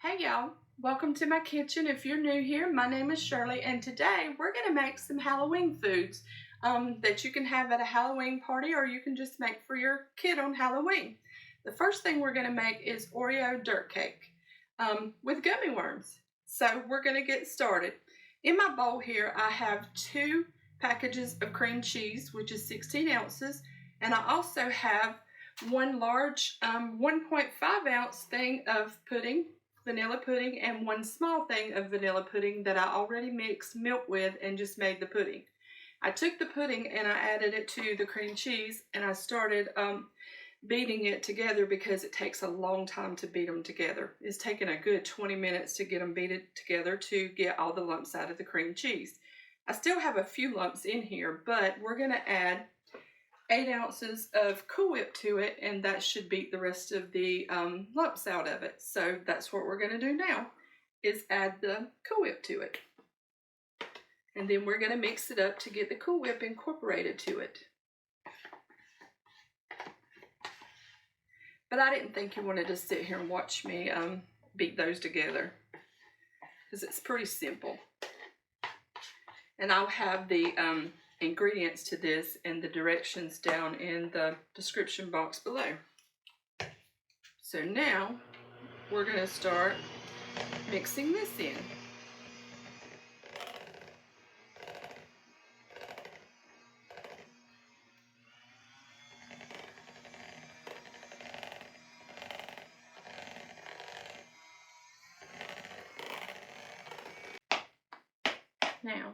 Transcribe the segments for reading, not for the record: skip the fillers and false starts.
Hey y'all, welcome to my kitchen. If you're new here, my name is Shirley and today we're going to make some Halloween foods that you can have at a Halloween party or you can just make for your kid on Halloween. The first thing we're going to make is Oreo dirt cake with gummy worms. So we're going to get started. In my bowl here I have 2 packages of cream cheese, which is 16 ounces, and I also have one large 1.5 ounce thing of pudding, vanilla pudding, and one small thing of vanilla pudding that I already mixed milk with and just made the pudding. I took the pudding and I added it to the cream cheese and I started beating it together because it takes a long time to beat them together. It's taken a good 20 minutes to get them beaten together to get all the lumps out of the cream cheese. I still have a few lumps in here, but we're going to add 8 ounces of Cool Whip to it, and that should beat the rest of the lumps out of it. So that's what we're going to do now, is add the Cool Whip to it. And then we're going to mix it up to get the Cool Whip incorporated to it. But I didn't think you wanted to sit here and watch me beat those together, because it's pretty simple. And I'll have the ingredients to this and the directions down in the description box below. So now we're going to start mixing this in. Now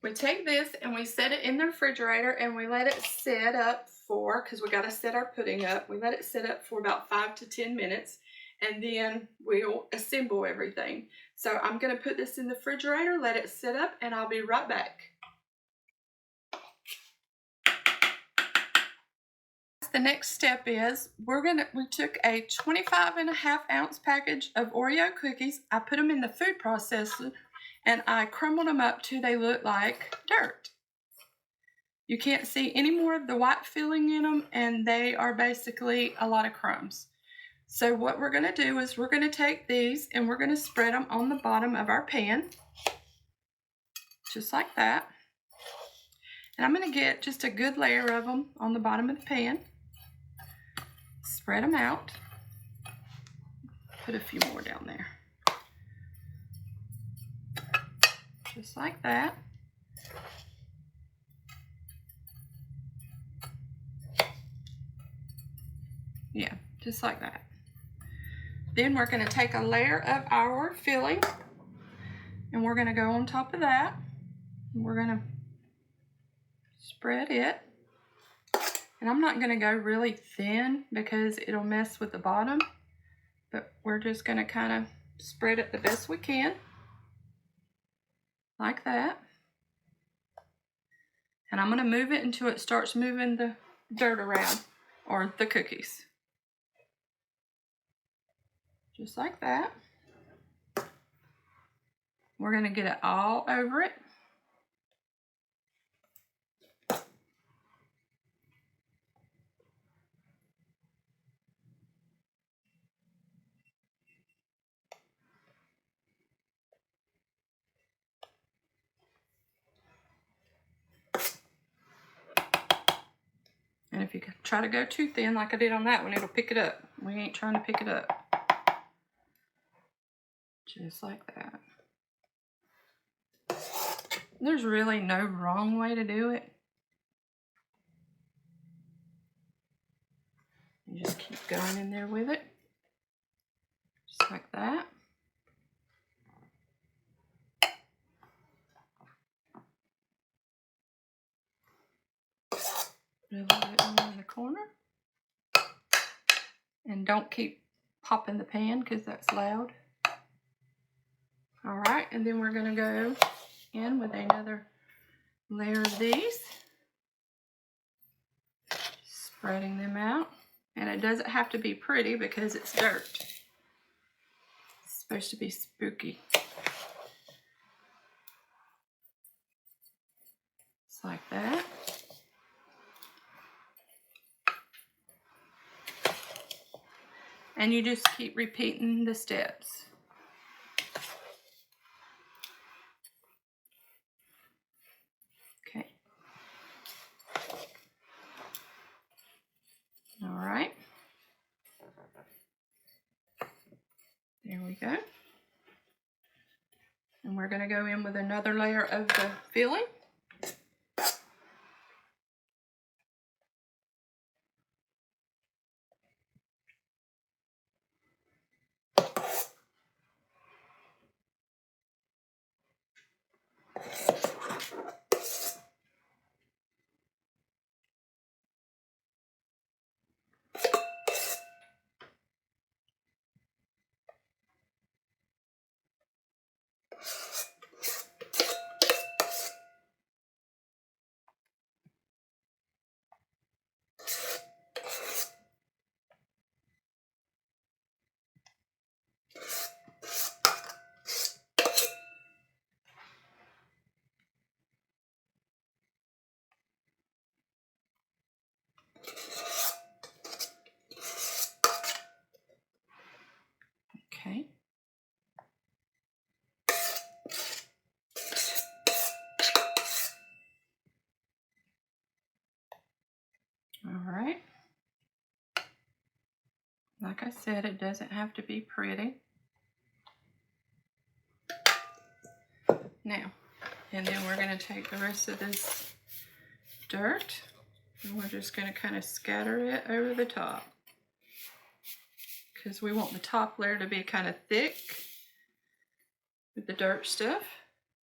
we take this and we set it in the refrigerator and we let it sit up for, because we got to set our pudding up, we let it sit up for about 5 to 10 minutes and then we'll assemble everything. So I'm going to put this in the refrigerator, let it sit up, and I'll be right back. The next step is we took a 25.5 ounce package of Oreo cookies. I put them in the food processor and I crumbled them up till they look like dirt. You can't see any more of the white filling in them, and they are basically a lot of crumbs. So what we're going to do is we're going to take these and we're going to spread them on the bottom of our pan, just like that. And I'm going to get just a good layer of them on the bottom of the pan. Spread them out. Put a few more down there. Just like that. Yeah, just like that. Then we're going to take a layer of our filling and we're going to go on top of that. We're going to spread it. And I'm not going to go really thin because it'll mess with the bottom, but we're just going to kind of spread it the best we can. Like that. And I'm going to move it until it starts moving the dirt around, or the cookies. Just like that. We're going to get it all over it. And if you try to go too thin like I did on that one, it'll pick it up. We ain't trying to pick it up. Just like that. There's really no wrong way to do it. You just keep going in there with it. Just like that. A little bit more in the corner. And don't keep popping the pan because that's loud. Alright, and then we're going to go in with another layer of these. Spreading them out. And it doesn't have to be pretty because it's dirt. It's supposed to be spooky. Just like that. And you just keep repeating the steps. Okay. All right. There we go. And we're going to go in with another layer of the filling. Okay. All right. Like I said, it doesn't have to be pretty. Now, and then we're going to take the rest of this dirt and we're just going to kind of scatter it over the top, because we want the top layer to be kind of thick with the dirt stuff.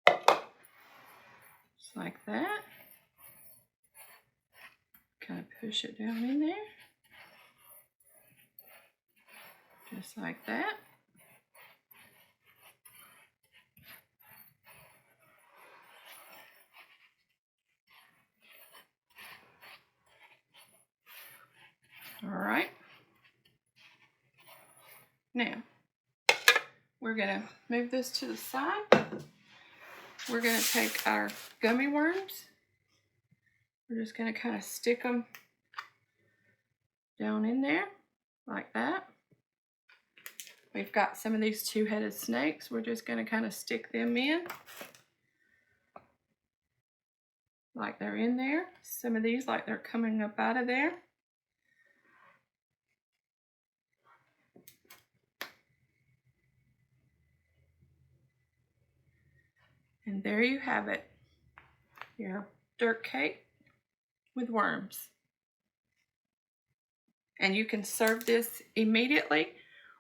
Just like that. Kind of push it down in there. Just like that. All right. Now, we're going to move this to the side. We're going to take our gummy worms. We're just going to kind of stick them down in there like that. We've got some of these two-headed snakes. We're just going to kind of stick them in like they're in there. Some of these like they're coming up out of there. And there you have it, your dirt cake with worms. And you can serve this immediately,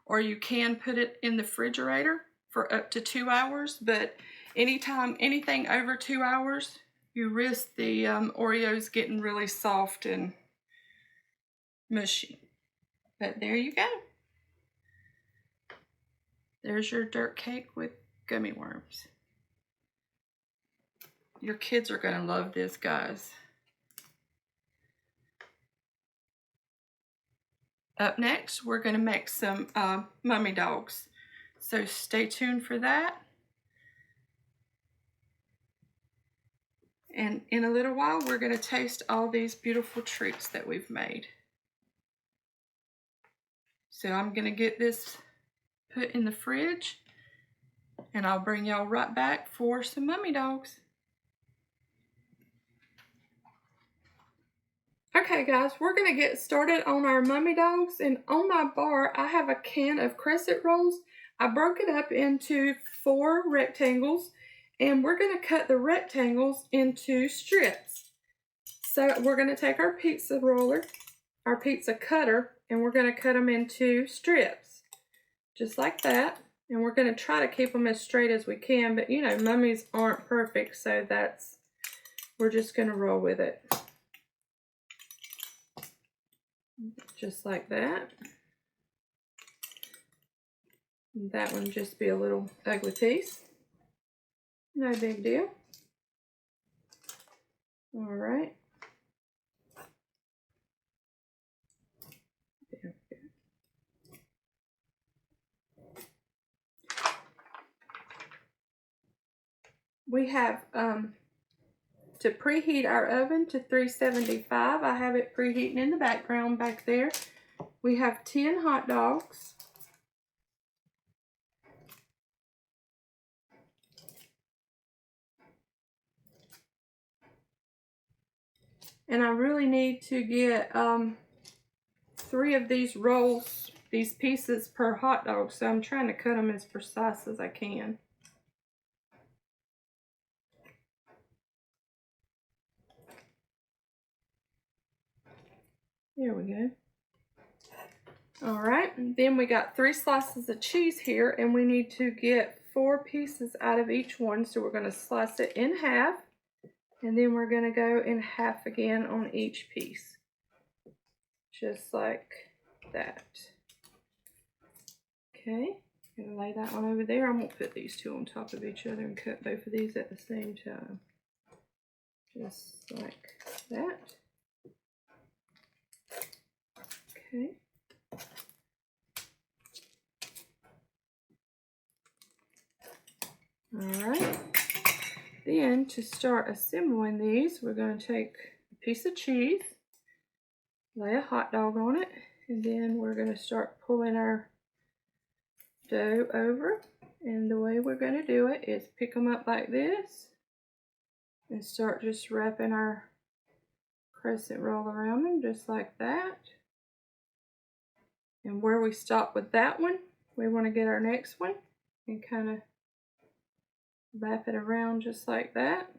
or you can put it in the refrigerator for up to 2 hours. But anytime, anything over 2 hours, you risk the Oreos getting really soft and mushy. But there you go. There's your dirt cake with gummy worms. Your kids are going to love this, guys. Up next, we're going to make some mummy dogs. So stay tuned for that. And in a little while, we're going to taste all these beautiful treats that we've made. So I'm going to get this put in the fridge, and I'll bring y'all right back for some mummy dogs. Okay guys, we're going to get started on our mummy dogs, and on my bar I have a can of crescent rolls. I broke it up into 4 rectangles, and we're going to cut the rectangles into strips. So we're going to take our pizza roller, our pizza cutter, and we're going to cut them into strips, just like that. And we're going to try to keep them as straight as we can, but you know, mummies aren't perfect, so we're just going to roll with it. Just like that. And that one just be a little ugly piece. No big deal. All right. There we go. We have to preheat our oven to 375. I have it preheating in the background back there. We have 10 hot dogs. And I really need to get 3 of these rolls, these pieces per hot dog, so I'm trying to cut them as precise as I can. There we go. All right, and then we got 3 slices of cheese here, and we need to get 4 pieces out of each one. So we're going to slice it in half, and then we're going to go in half again on each piece, just like that. Okay, gonna lay that one over there. I'm gonna put these 2 on top of each other and cut both of these at the same time, just like that. Okay. Alright, then to start assembling these, we're going to take a piece of cheese, lay a hot dog on it, and then we're going to start pulling our dough over. And the way we're going to do it is pick them up like this and start just wrapping our crescent roll around them just like that. And where we stop with that one, we want to get our next one and kind of wrap it around just like that.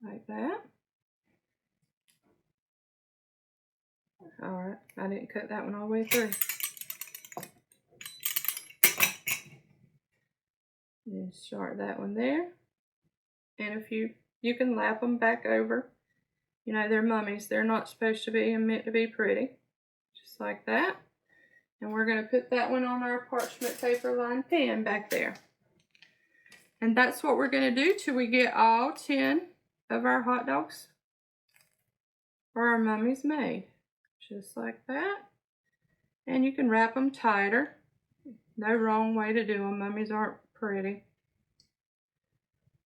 Like that. Alright, I didn't cut that one all the way through. And start that one there. And if you can lap them back over. You know, they're mummies. They're not supposed to be and meant to be pretty. Just like that. And we're going to put that one on our parchment paper lined pan back there. And that's what we're going to do till we get all 10 of our hot dogs or our mummies made. Just like that. And you can wrap them tighter. No wrong way to do them. Mummies aren't pretty.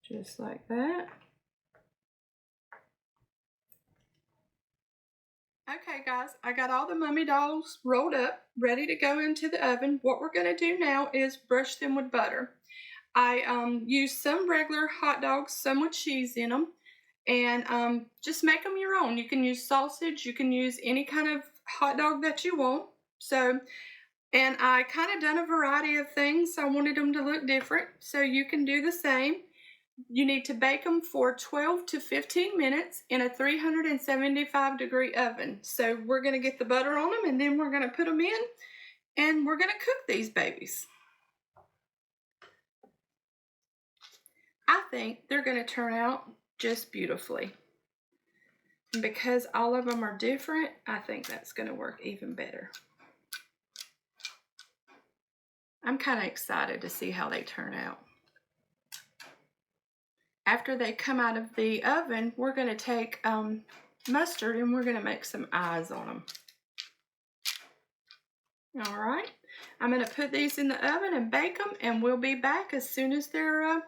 Just like that. Okay guys, I got all the mummy dolls rolled up, ready to go into the oven. What we're going to do now is brush them with butter. I use some regular hot dogs, some with cheese in them, and just make them your own. You can use sausage, you can use any kind of hot dog that you want. So, and I kind of done a variety of things. I wanted them to look different, so you can do the same. You need to bake them for 12 to 15 minutes in a 375-degree oven. So we're going to get the butter on them, and then we're going to put them in, and we're going to cook these babies. I think they're going to turn out just beautifully. And because all of them are different, I think that's going to work even better. I'm kind of excited to see how they turn out. After they come out of the oven, we're going to take mustard and we're going to make some eyes on them. All right, I'm going to put these in the oven and bake them, and we'll be back as soon as they're done.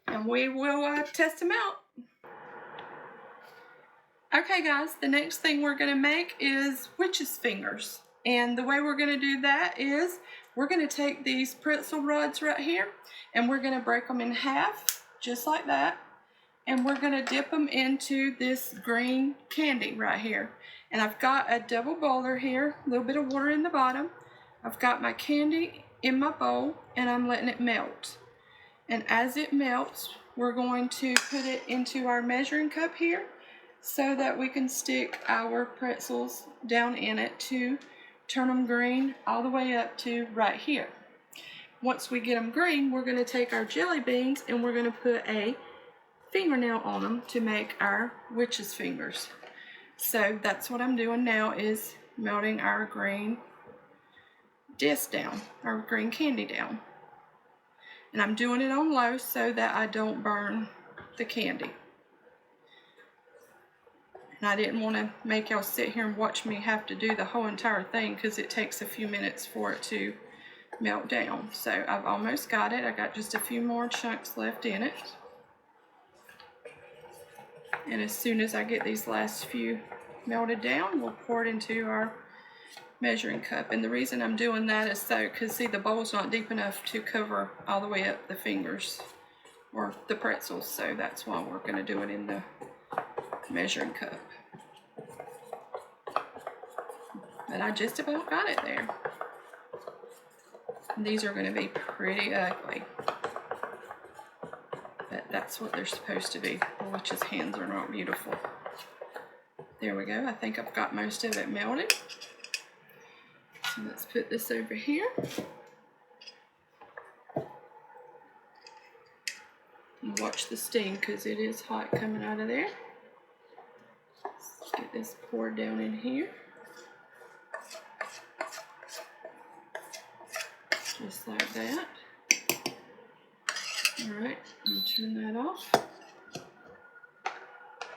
And we will test them out. Okay guys, the next thing we're going to make is witch's fingers. And the way we're going to do that is we're going to take these pretzel rods right here and we're going to break them in half, just like that. And we're going to dip them into this green candy right here. And I've got a double bowler here, a little bit of water in the bottom. I've got my candy in my bowl and I'm letting it melt. And as it melts, we're going to put it into our measuring cup here so that we can stick our pretzels down in it to turn them green all the way up to right here. Once we get them green, we're going to take our jelly beans and we're going to put a fingernail on them to make our witch's fingers. So that's what I'm doing now, is melting our green disc down, our green candy down. And I'm doing it on low so that I don't burn the candy. And I didn't want to make y'all sit here and watch me have to do the whole entire thing because it takes a few minutes for it to melt down. So I've almost got it. I got just a few more chunks left in it. And as soon as I get these last few melted down, we'll pour it into our measuring cup. And the reason I'm doing that is so, because see, the bowl's not deep enough to cover all the way up the fingers or the pretzels, so that's why we're going to do it in the measuring cup. But I just about got it there. These are going to be pretty ugly, but that's what they're supposed to be. The witch's hands are not beautiful. There we go. I think I've got most of it melted. So let's put this over here. And watch the steam because it is hot coming out of there. Let's get this poured down in here. Just like that. Alright, I'm going to turn that off.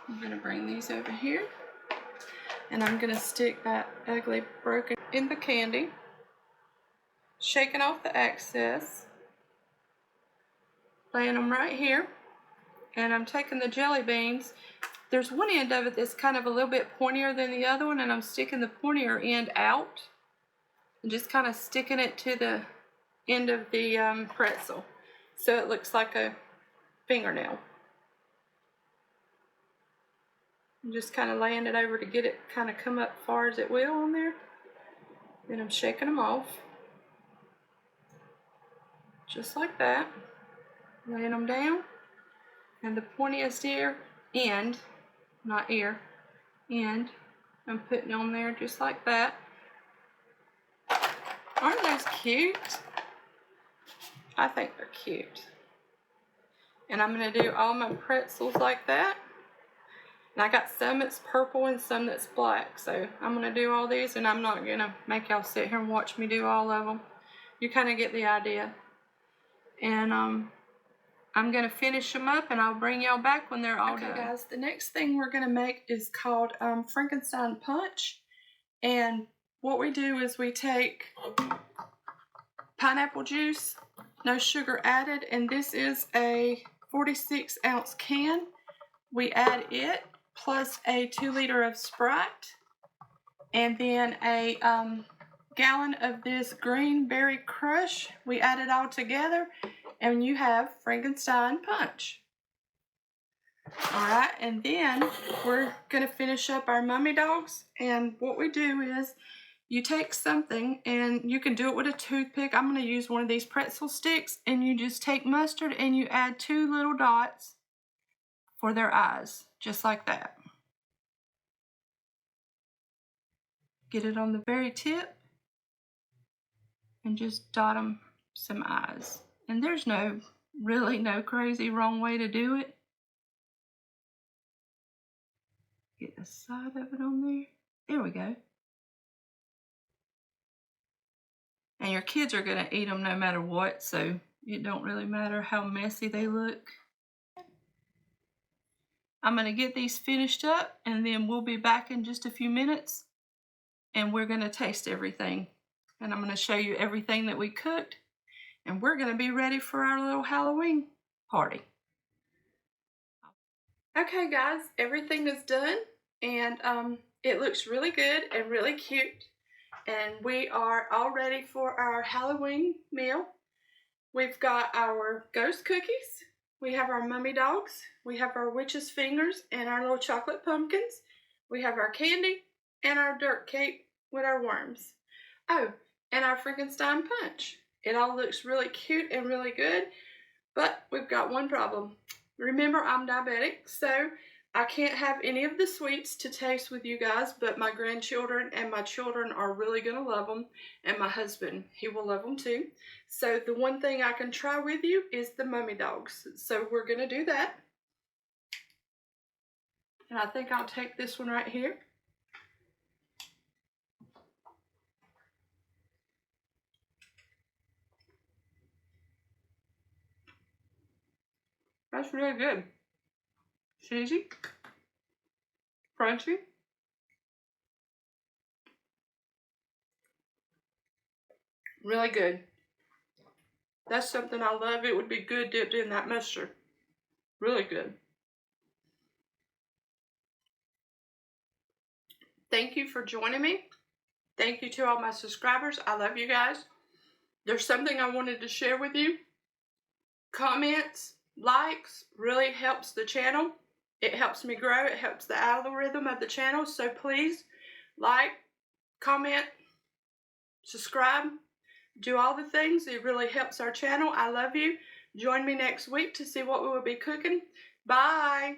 I'm going to bring these over here. And I'm going to stick that ugly broken in the candy. Shaking off the excess. Laying them right here. And I'm taking the jelly beans. There's one end of it that's kind of a little bit pointier than the other one, and I'm sticking the pointier end out. And just kind of sticking it to the end of the pretzel. So it looks like a fingernail. I'm just kind of laying it over to get it kind of come up far as it will on there. Then I'm shaking them off. Just like that. Laying them down. And the pointiest end, not ear, end, I'm putting on there just like that. Aren't those cute? I think they're cute. And I'm going to do all my pretzels like that. And I got some that's purple and some that's black. So I'm going to do all these, and I'm not going to make y'all sit here and watch me do all of them. You kind of get the idea. And I'm going to finish them up, and I'll bring y'all back when they're all done. Okay guys, the next thing we're going to make is called Frankenstein punch. And what we do is we take pineapple juice, no sugar added, and this is a 46-ounce can. We add it plus a 2-liter of Sprite, and then a gallon of this green berry crush. We add it all together, and you have Frankenstein punch. Alright, and then we're going to finish up our mummy dogs, and what we do is you take something, and you can do it with a toothpick. I'm going to use one of these pretzel sticks, and you just take mustard and you add 2 little dots for their eyes, just like that. Get it on the very tip and just dot them some eyes. And there's really no crazy wrong way to do it. Get the side of it on there. There we go. And your kids are going to eat them no matter what, so it don't really matter how messy they look. I'm going to get these finished up, and then we'll be back in just a few minutes, and we're going to taste everything. And I'm going to show you everything that we cooked, and we're going to be ready for our little Halloween party. Okay guys, everything is done, and it looks really good and really cute. And we are all ready for our Halloween meal. We've got our ghost cookies. We have our mummy dogs. We have our witch's fingers and our little chocolate pumpkins. We have our candy and our dirt cake with our worms. Oh, and our Frankenstein punch. It all looks really cute and really good, but we've got one problem. Remember, I'm diabetic, so I can't have any of the sweets to taste with you guys, but my grandchildren and my children are really going to love them, and my husband, he will love them too. So the one thing I can try with you is the mummy dogs. So we're going to do that. And I think I'll take this one right here. That's really good. Cheesy. Crunchy. Really good. That's something I love. It would be good dipped in that mustard. Really good. Thank you for joining me. Thank you to all my subscribers. I love you guys. There's something I wanted to share with you. Comments likes really helps the channel. It helps me grow. It helps the algorithm of the channel. So please like, comment, subscribe, do all the things. It really helps our channel. I love you. Join me next week to see what we will be cooking. Bye.